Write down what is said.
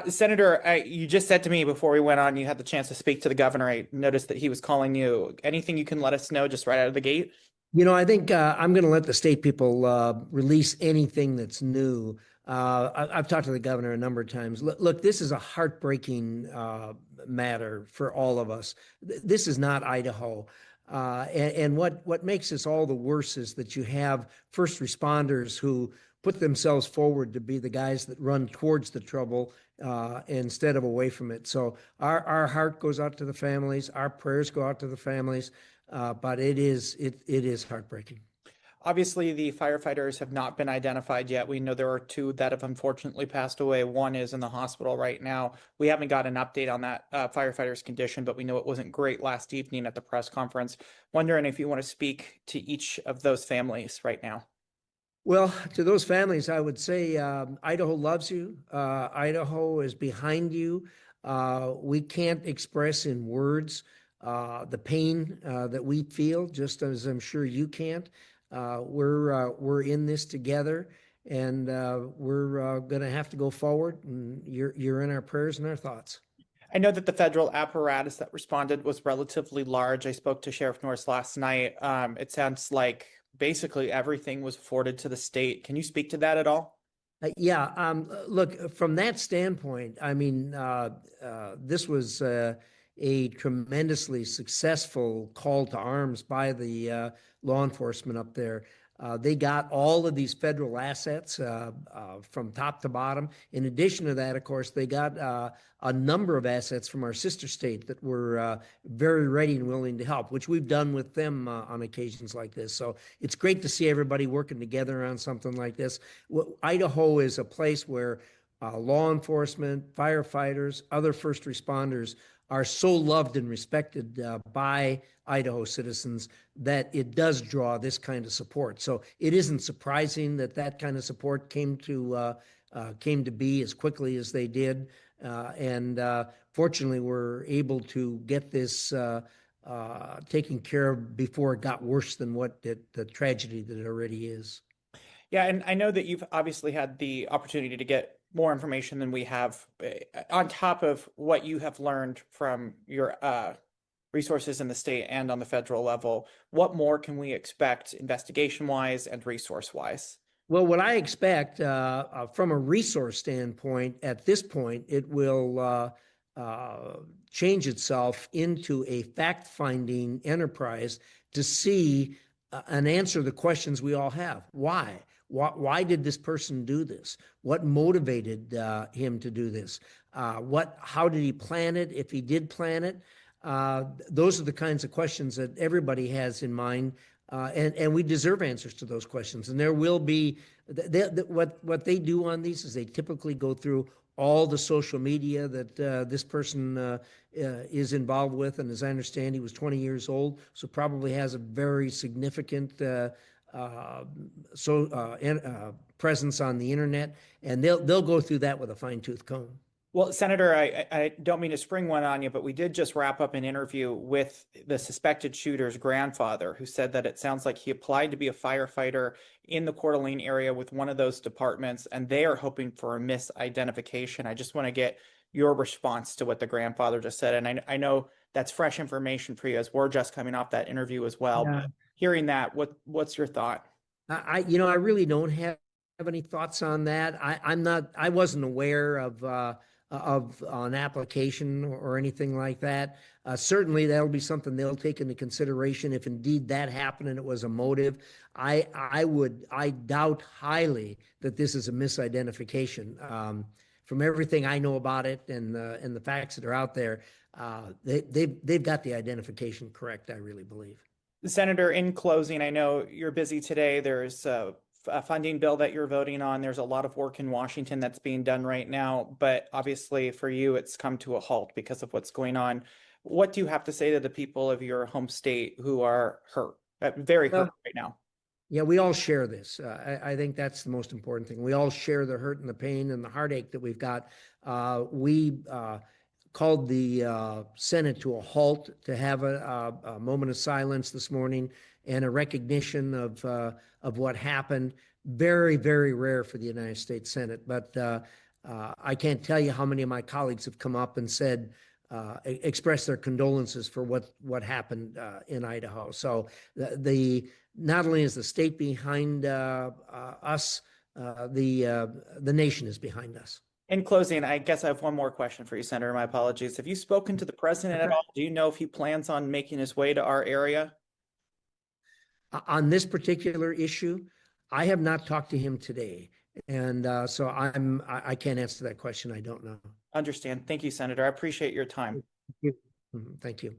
Senator, you just said to me before we went on, you had the chance to speak to the governor. I noticed that he was calling you. Anything you can let us know just right out of the gate? I think I'm going to let the state people release anything that's new. I've talked to the governor a number of times. Look, this is a heartbreaking matter for all of us. This is not Idaho. And what makes this all the worse is that you have first responders who put themselves forward to be the guys that run towards the trouble instead of away from it. So our heart goes out to the families. Our prayers go out to the families. But it is heartbreaking. Obviously, the firefighters have not been identified yet. We know there are two that have unfortunately passed away. One is in the hospital right now. We haven't got an update on that firefighter's condition, but we know it wasn't great last evening at the press conference. Wondering if you want to speak to each of those families right now. Well, to those families, I would say Idaho loves you. Idaho is behind you. We can't express in words the pain that we feel, just as I'm sure you can't. We're in this together, and we're going to have to go forward. And you're in our prayers and our thoughts. I know that the federal apparatus that responded was relatively large. I spoke to Sheriff Norris last night. It sounds like basically everything was afforded to the state. Can you speak to that at all? Yeah. Look, from that standpoint, I mean, this was a tremendously successful call to arms by the law enforcement up there. They got all of these federal assets from top to bottom. In addition to that, of course, they got a number of assets from our sister state that were very ready and willing to help, which we've done with them on occasions like this. So it's great to see everybody working together on something like this. Idaho is a place where law enforcement, firefighters, other first responders are so loved and respected by Idaho citizens that it does draw this kind of support. So it isn't surprising that that kind of support came to be as quickly as they did. And fortunately, we're able to get this taken care of before it got worse than the tragedy that it already is. Yeah, and I know that you've obviously had the opportunity to get more information than we have on top of what you have learned from your resources in the state and on the federal level. What more can we expect investigation-wise and resource-wise? Well, what I expect from a resource standpoint, at this point, it will change itself into a fact-finding enterprise to see and answer the questions we all have. Why? Why did this person do this? What motivated him to do this? How did he plan it? If he did plan it, those are the kinds of questions that everybody has in mind, and we deserve answers to those questions. And there will be what they do on these is they typically go through all the social media that this person is involved with, and as I understand, he was 20 years old, so probably has a very significant presence on the internet, and they'll go through that with a fine-tooth comb. Well, Senator, I don't mean to spring one on you, but we did just wrap up an interview with the suspected shooter's grandfather, who said that it sounds like he applied to be a firefighter in the Coeur d'Alene area with one of those departments, and they are hoping for a misidentification. I just want to get your response to what the grandfather just said. And I know that's fresh information for you as we're just coming off that interview as well. Yeah. But hearing that, what's your thought? I really don't have any thoughts on that. I wasn't aware of an application or anything like that. Certainly that'll be something they'll take into consideration if indeed that happened and it was a motive. I doubt highly that this is a misidentification. From everything I know about it and the facts that are out there, they've got the identification correct, I really believe. Senator, in closing, I know you're busy today. There's a funding bill that you're voting on. There's a lot of work in Washington that's being done right now, but obviously for you, it's come to a halt because of what's going on. What do you have to say to the people of your home state who are hurt, very hurt right now? Yeah, we all share this. I think that's the most important thing. We all share the hurt and the pain and the heartache that we've got. We called the Senate to a halt to have a moment of silence this morning and a recognition of what happened. Very, very rare for the United States Senate, but I can't tell you how many of my colleagues have come up and said, expressed their condolences for what happened in Idaho. So not only is the state behind us, the nation is behind us. In closing, I guess I have one more question for you, Senator. My apologies. Have you spoken to the president at all? Do you know if he plans on making his way to our area? On this particular issue, I have not talked to him today. And so I can't answer that question. I don't know. Understand. Thank you, Senator. I appreciate your time. Thank you. Thank you.